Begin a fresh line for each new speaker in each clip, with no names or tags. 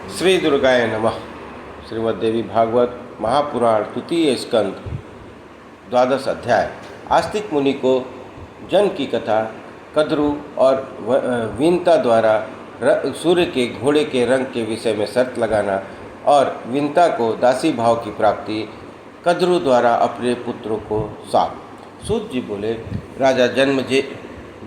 श्री दुर्गाय नमः। श्रीमद्देवी भागवत महापुराण द्वितीय स्कंद द्वादश अध्याय। आस्तिक मुनि को जन की कथा, कद्रु और विनता द्वारा सूर्य के घोड़े के रंग के विषय में शर्त लगाना और विनता को दासी भाव की प्राप्ति, कद्रु द्वारा अपने पुत्रों को साप। सूत जी बोले, राजा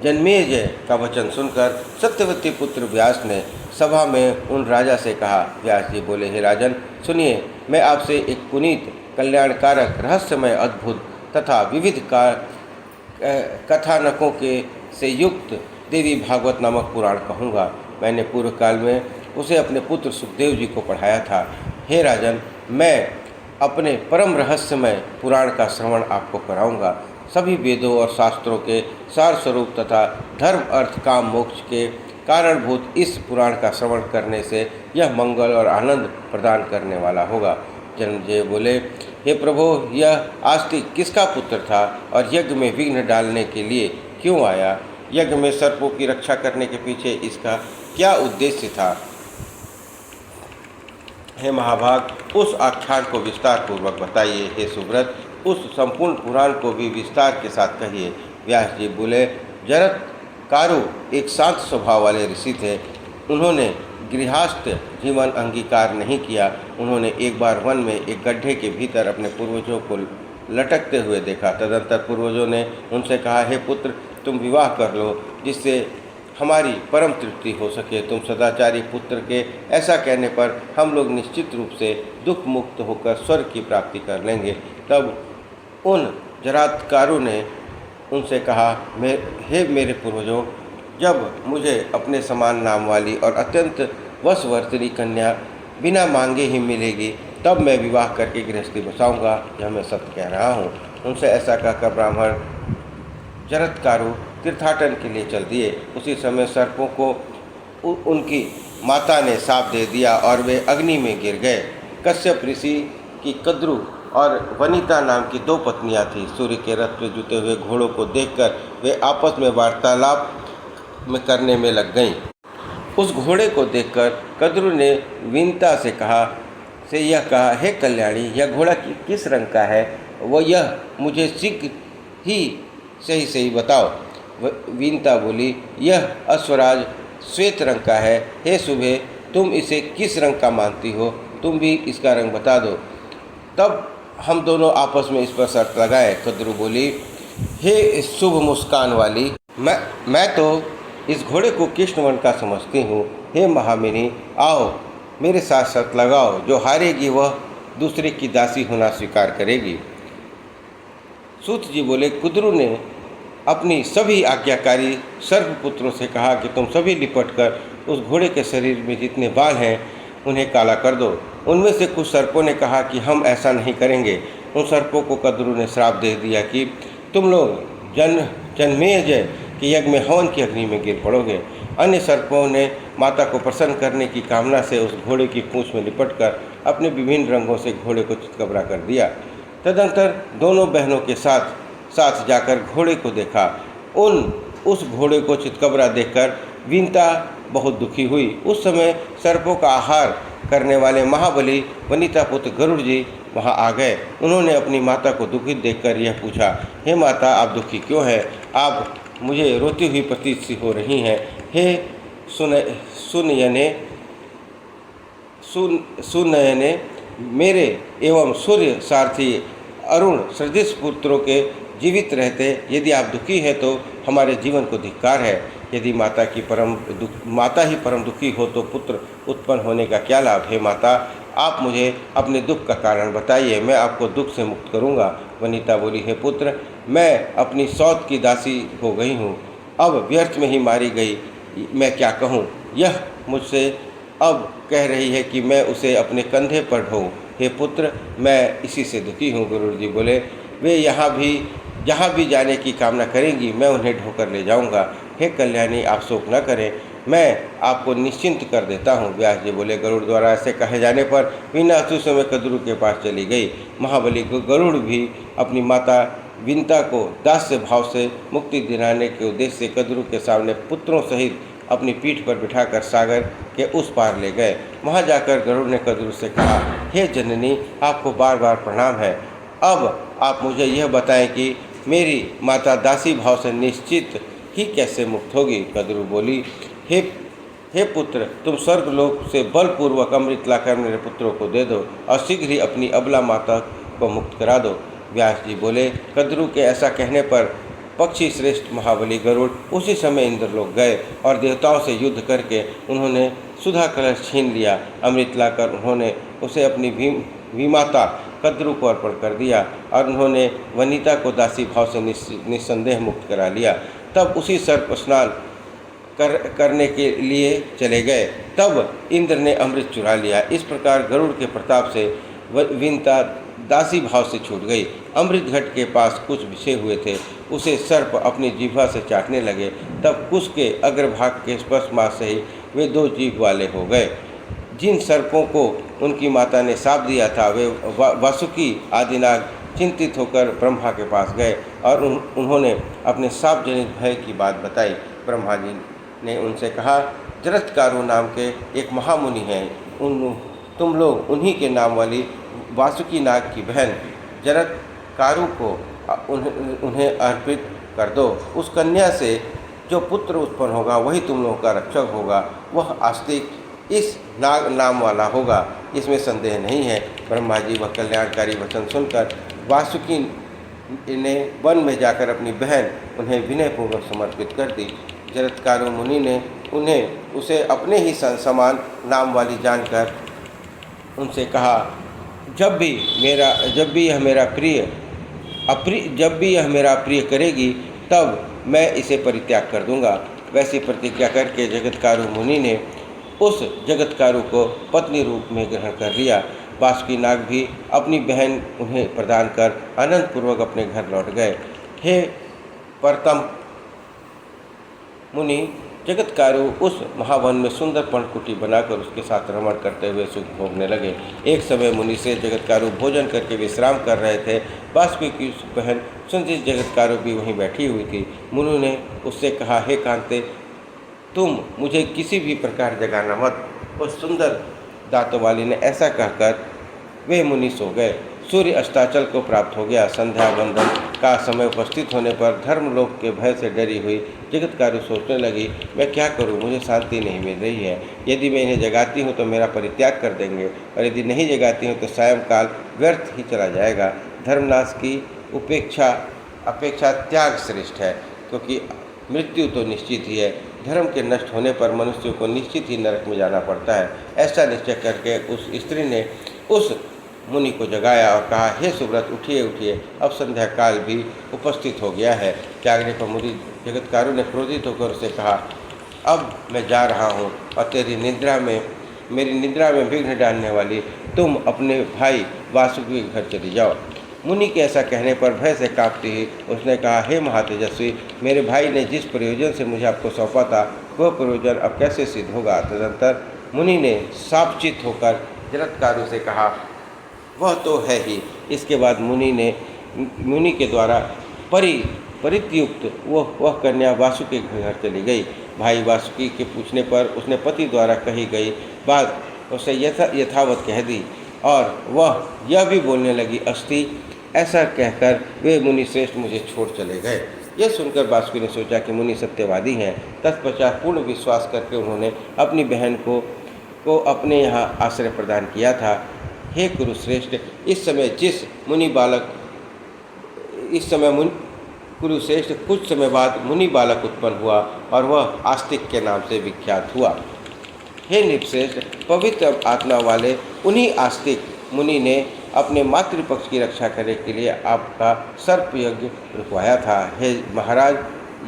जन्मेजय का वचन सुनकर सत्यवती पुत्र व्यास ने सभा में उन राजा से कहा। व्यास जी बोले, हे राजन सुनिए, मैं आपसे एक पुनीत कल्याणकारक रहस्यमय अद्भुत तथा विविध कथानकों के से युक्त देवी भागवत नामक पुराण कहूँगा। मैंने पूर्व काल में उसे अपने पुत्र सुखदेव जी को पढ़ाया था। हे राजन, मैं अपने परम रहस्यमय पुराण का श्रवण आपको कराऊंगा। सभी वेदों और शास्त्रों के सार स्वरूप तथा धर्म अर्थ काम मोक्ष के कारणभूत इस पुराण का श्रवण करने से यह मंगल और आनंद प्रदान करने वाला होगा। जन्मेजय बोले, हे प्रभु, यह आस्तिक किसका पुत्र था और यज्ञ में विघ्न डालने के लिए क्यों आया? यज्ञ में सर्पों की रक्षा करने के पीछे इसका क्या उद्देश्य था? हे महाभाग, उस आख्यान को विस्तार पूर्वक बताइए। हे सुब्रत, उस संपूर्ण पुराण को भी विस्तार के साथ कहिए। व्यास जी बोले, जरत्कारु एक शांत स्वभाव वाले ऋषि थे। उन्होंने गृहस्थ जीवन अंगीकार नहीं किया। उन्होंने एक बार वन में एक गड्ढे के भीतर अपने पूर्वजों को लटकते हुए देखा। तदंतर पूर्वजों ने उनसे कहा, हे पुत्र, तुम विवाह कर लो जिससे हमारी परम तृप्ति हो सके। तुम सदाचारी पुत्र के ऐसा कहने पर हम लोग निश्चित रूप से दुख मुक्त होकर स्वर्ग की प्राप्ति कर लेंगे। तब उन जरात्कारु ने उनसे कहा, हे मेरे पूर्वजों, जब मुझे अपने समान नाम वाली और अत्यंत वशवर्तनी कन्या बिना मांगे ही मिलेगी, तब मैं विवाह करके गृहस्थी बसाऊंगा। यह मैं सत्य कह रहा हूँ। उनसे ऐसा कहकर ब्राह्मण जरत्कारु तीर्थाटन के लिए चल दिए। उसी समय सर्पों को उनकी माता ने शाप दे दिया और वे अग्नि में गिर गए। कश्यप ऋषि की कद्रु और वनिता नाम की दो पत्नियां थीं। सूर्य के रथ पे जुते हुए घोड़ों को देखकर वे आपस में वार्तालाप में करने में लग गईं। उस घोड़े को देखकर कद्रु ने विनता से कहा, हे कल्याणी, यह घोड़ा किस रंग का है? वो यह मुझे शीघ्र ही सही बताओ। विनता बोली, यह अश्वराज श्वेत रंग का है। हे शुभे, तुम इसे किस रंग का मानती हो? तुम भी इसका रंग बता दो। तब हम दोनों आपस में इस पर शर्त लगाए। कद्रु बोली, हे शुभ मुस्कान वाली, मैं तो इस घोड़े को कृष्णवर्ण का समझती हूँ। हे महामिनी, आओ मेरे साथ शर्त लगाओ। जो हारेगी वह दूसरे की दासी होना स्वीकार करेगी। सूत जी बोले, कुद्रु ने अपनी सभी आज्ञाकारी सर्वपुत्रों से कहा कि तुम सभी लिपटकर उस घोड़े के शरीर में जितने बाल हैं उन्हें काला कर दो। उनमें से कुछ सर्पों ने कहा कि हम ऐसा नहीं करेंगे। उन सर्पों को कद्रु ने श्राप दे दिया कि तुम लोग जन्मेजय के यज्ञ में हवन की अग्नि में गिर पड़ोगे। अन्य सर्पों ने माता को प्रसन्न करने की कामना से उस घोड़े की पूंछ में लिपटकर अपने विभिन्न रंगों से घोड़े को चितकबरा कर दिया। तदंतर दोनों बहनों के साथ जाकर घोड़े को देखा। उस घोड़े को चितकबरा देखकर विनता बहुत दुखी हुई। उस समय सर्पों का आहार करने वाले महाबली वनिता पुत्र गरुड़ जी वहां आ गए। उन्होंने अपनी माता को दुखित देखकर यह पूछा, हे माता, आप दुखी क्यों हैं? आप मुझे रोती हुई प्रतीत सी हो रही हैं। हे सुनयने, मेरे एवं सूर्य सारथी अरुण सदृश पुत्रों के जीवित रहते यदि आप दुखी हैं तो हमारे जीवन को धिक्कार है। यदि माता ही परम दुखी हो तो पुत्र उत्पन्न होने का क्या लाभ? हे माता, आप मुझे अपने दुख का कारण बताइए, मैं आपको दुख से मुक्त करूंगा। वनिता बोली, हे पुत्र, मैं अपनी सौत की दासी हो गई हूँ, अब व्यर्थ में ही मारी गई। मैं क्या कहूँ? यह मुझसे अब कह रही है कि मैं उसे अपने कंधे पर ढोऊं। हे पुत्र, मैं इसी से दुखी हूँ। गुरु जी बोले, वे जहाँ भी जाने की कामना करेंगी मैं उन्हें ढोकर ले जाऊँगा। हे कल्याणी, आप शोक न करें, मैं आपको निश्चिंत कर देता हूँ। व्यास जी बोले, गरुड़ द्वारा ऐसे कहे जाने पर वीणा उस समय कद्रु के पास चली गई। महाबली गरुड़ भी अपनी माता विनता को दास्य भाव से मुक्ति दिलाने के उद्देश्य से कद्रु के सामने पुत्रों सहित अपनी पीठ पर बिठाकर सागर के उस पार ले गए। वहाँ जाकर गरुड़ ने कद्रू से कहा, हे जननी, आपको बार बार प्रणाम है। अब आप मुझे यह बताएं कि मेरी माता दासी भाव से निश्चित ही कैसे मुक्त होगी। कद्रू बोली, हे पुत्र, तुम स्वर्गलोक से बलपूर्वक अमृत लाकर मेरे पुत्रों को दे दो और शीघ्र ही अपनी अबला माता को मुक्त करा दो। व्यास जी बोले, कद्रू के ऐसा कहने पर पक्षी श्रेष्ठ महाबली गरुड़ उसी समय इंद्रलोक गए और देवताओं से युद्ध करके उन्होंने सुधा कलश छीन लिया। अमृत लाकर उन्होंने उसे अपनी विमाता कद्रू को अर्पण कर दिया और उन्होंने वनिता को दासी भाव से निस्संदेह मुक्त करा लिया। तब उसी सर्प स्नान करने के लिए चले गए। तब इंद्र ने अमृत चुरा लिया। इस प्रकार गरुड़ के प्रताप से विनता दासी भाव से छूट गई। अमृत घट के पास कुछ बिछे हुए थे, उसे सर्प अपनी जीभा से चाटने लगे। तब कुश के अग्रभाग के स्पर्श मास से ही वे 2 जीभ वाले हो गए। जिन सर्पों को उनकी माता ने शाप दिया था, वे वासुकी आदिनाग चिंतित होकर ब्रह्मा के पास गए और उन्होंने अपने शाप जनित भय की बात बताई। ब्रह्मा जी ने उनसे कहा, जरत्कारु नाम के एक महामुनि हैं, तुम लोग उन्हीं के नाम वाली वासुकी नाग की बहन जरत्कारु को उन्हें अर्पित कर दो। उस कन्या से जो पुत्र उत्पन्न होगा वही तुम लोगों का रक्षक होगा। वह आस्तिक इस नाग नाम वाला होगा, इसमें संदेह नहीं है। ब्रह्मा जी वह कल्याणकारी वचन सुनकर वासुकी ने वन में जाकर अपनी बहन उन्हें विनयपूर्वक समर्पित कर दी। जरत्कारु मुनि ने उसे अपने ही समान नाम वाली जानकर उनसे कहा, जब भी यह मेरा प्रिय करेगी तब मैं इसे परित्याग कर दूंगा। वैसी प्रतिज्ञा करके जगत्कारु मुनि ने उस जगत्कारु को पत्नी रूप में ग्रहण कर लिया। वासुकी नाग भी अपनी बहन उन्हें प्रदान कर आनंद पूर्वक अपने घर लौट गए। हे परतम मुनि, जगत्कारु उस महावन में सुंदर पर्णकुटी बनाकर उसके साथ रमण करते हुए सुख भोगने लगे। एक समय मुनि से जगत्कारु भोजन करके विश्राम कर रहे थे। वासुकी की बहन सुंदरी जगत्कारु भी वहीं बैठी हुई थी। मुनि ने उससे कहा, हे कांते, तुम मुझे किसी भी प्रकार जगाना मत। उस सुंदर दांतों वाली ने ऐसा कहकर वे मुनि सो गए। सूर्य अस्ताचल को प्राप्त हो गया। संध्या वंदन का समय उपस्थित होने पर धर्मलोक के भय से डरी हुई जगत्कारु सोचने लगी, मैं क्या करूं, मुझे शांति नहीं मिल रही है। यदि मैं इन्हें जगाती हूं तो मेरा परित्याग कर देंगे और यदि नहीं जगाती हूं तो सायंकाल व्यर्थ ही चला जाएगा। धर्मनाश की अपेक्षा त्याग श्रेष्ठ है, क्योंकि मृत्यु तो निश्चित ही है। धर्म के नष्ट होने पर मनुष्य को निश्चित ही नरक में जाना पड़ता है। ऐसा निश्चय करके उस स्त्री ने उस मुनि को जगाया और कहा, हे सुव्रत, उठिए उठिए, अब संध्या काल भी उपस्थित हो गया है। जागने पर मुनि जगत्कारु ने क्रोधित होकर उसे कहा, अब मैं जा रहा हूँ और मेरी निद्रा में विघ्न डालने वाली तुम अपने भाई वासुकी के घर चली जाओ। मुनि के ऐसा कहने पर भय से कांपती ही उसने कहा, हे महातेजस्वी, मेरे भाई ने जिस प्रयोजन से मुझे आपको सौंपा था वह प्रयोजन अब कैसे सिद्ध होगा। तदंतर मुनि ने सापचित होकर जरत्कारु से कहा, वह तो है ही। इसके बाद मुनि के द्वारा परित्युक्त वह कन्या वासुकी के घर चली गई। भाई वासुकी के पूछने पर उसने पति द्वारा कही गई बात उसे यथावत कह दी और वह यह भी बोलने लगी, अस्ति। ऐसा कहकर वे मुनि श्रेष्ठ मुझे छोड़ चले गए। यह सुनकर वासुकी ने सोचा कि मुनि सत्यवादी हैं। तत्पश्चात पूर्ण विश्वास करके उन्होंने अपनी बहन को अपने यहाँ आश्रय प्रदान किया था। हे कुरुश्रेष्ठ, इस समय कुरुश्रेष्ठ कुछ समय बाद मुनि बालक उत्पन्न हुआ और वह आस्तिक के नाम से विख्यात हुआ। हे नृपश्रेष्ठ, पवित्र आत्मा वाले उन्हीं आस्तिक मुनि ने अपने मातृपक्ष की रक्षा करने के लिए आपका सर्प यज्ञ रुकवाया था। हे महाराज,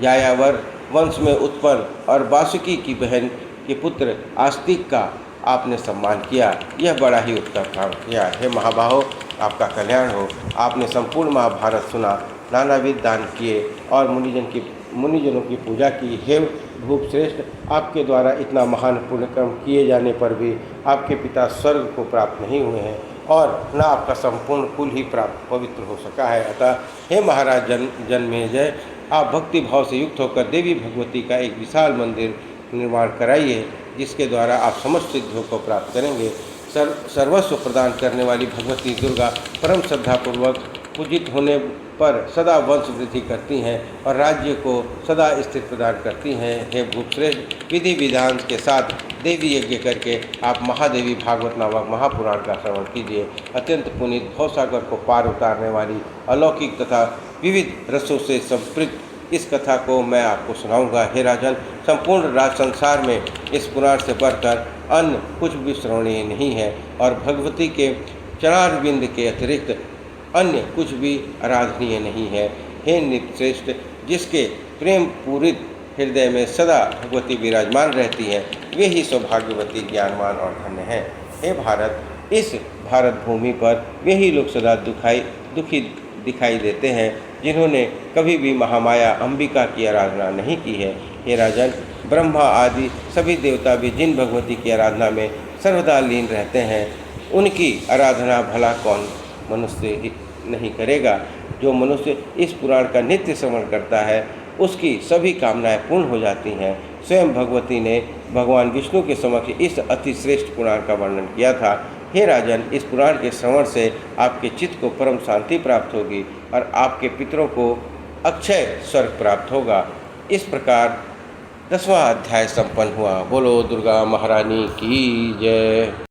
यायावर वंश में उत्पन्न और वासुकी की बहन के पुत्र आस्तिक का आपने सम्मान किया, यह बड़ा ही उत्तम काम किया। हे महाबाहो, आपका कल्याण हो। आपने संपूर्ण महाभारत सुना, नानाविध दान किए और मुनिजनों की पूजा की। हे भूप श्रेष्ठ, आपके द्वारा इतना महान पुण्यकर्म किए जाने पर भी आपके पिता स्वर्ग को प्राप्त नहीं हुए हैं और न आपका संपूर्ण कुल ही प्राप्त पवित्र हो सका है। अतः हे महाराज जनमेजय, आप भक्ति भाव से युक्त होकर देवी भगवती का एक विशाल मंदिर निर्माण कराइए, जिसके द्वारा आप समस्त सिद्धियों को प्राप्त करेंगे। सर्वस्व प्रदान करने वाली भगवती दुर्गा परम श्रद्धापूर्वक पूजित होने पर सदा वंश वृद्धि करती हैं और राज्य को सदा स्थिर प्रदान करती हैं। हे भूपश्रेष्ठ, विधि विधान के साथ देवी यज्ञ करके आप महादेवी भागवत नामक महापुराण का श्रवण कीजिए। अत्यंत पुनीत भवसागर को पार उतारने वाली अलौकिक तथा विविध रसों से संपृक्त इस कथा को मैं आपको सुनाऊंगा। हे राजन, संपूर्ण राज संसार में इस पुराण से बढ़कर अन्य कुछ भी श्रवणीय नहीं है और भगवती के चरणारविंद के अतिरिक्त अन्य कुछ भी आराधनीय नहीं है। हे नृपश्रेष्ठ, जिसके प्रेम पूरित हृदय में सदा भगवती विराजमान रहती है, वे ही सौभाग्यवती, ज्ञानवान और धन्य हैं। हे भारत, इस भारत भूमि पर वे ही लोग सदा दुखी दिखाई देते हैं जिन्होंने कभी भी महामाया अंबिका की आराधना नहीं की है। हे राजन, ब्रह्मा आदि सभी देवता भी जिन भगवती की आराधना में सर्वदा लीन रहते हैं, उनकी आराधना भला कौन मनुष्य नहीं करेगा। जो मनुष्य इस पुराण का नित्य श्रवण करता है, उसकी सभी कामनाएं पूर्ण हो जाती हैं। स्वयं भगवती ने भगवान विष्णु के समक्ष इस अति श्रेष्ठ पुराण का वर्णन किया था। हे राजन, इस पुराण के श्रवण से आपके चित्त को परम शांति प्राप्त होगी और आपके पितरों को अक्षय स्वर्ग प्राप्त होगा। इस प्रकार 10वां अध्याय संपन्न हुआ। बोलो दुर्गा महारानी की जय।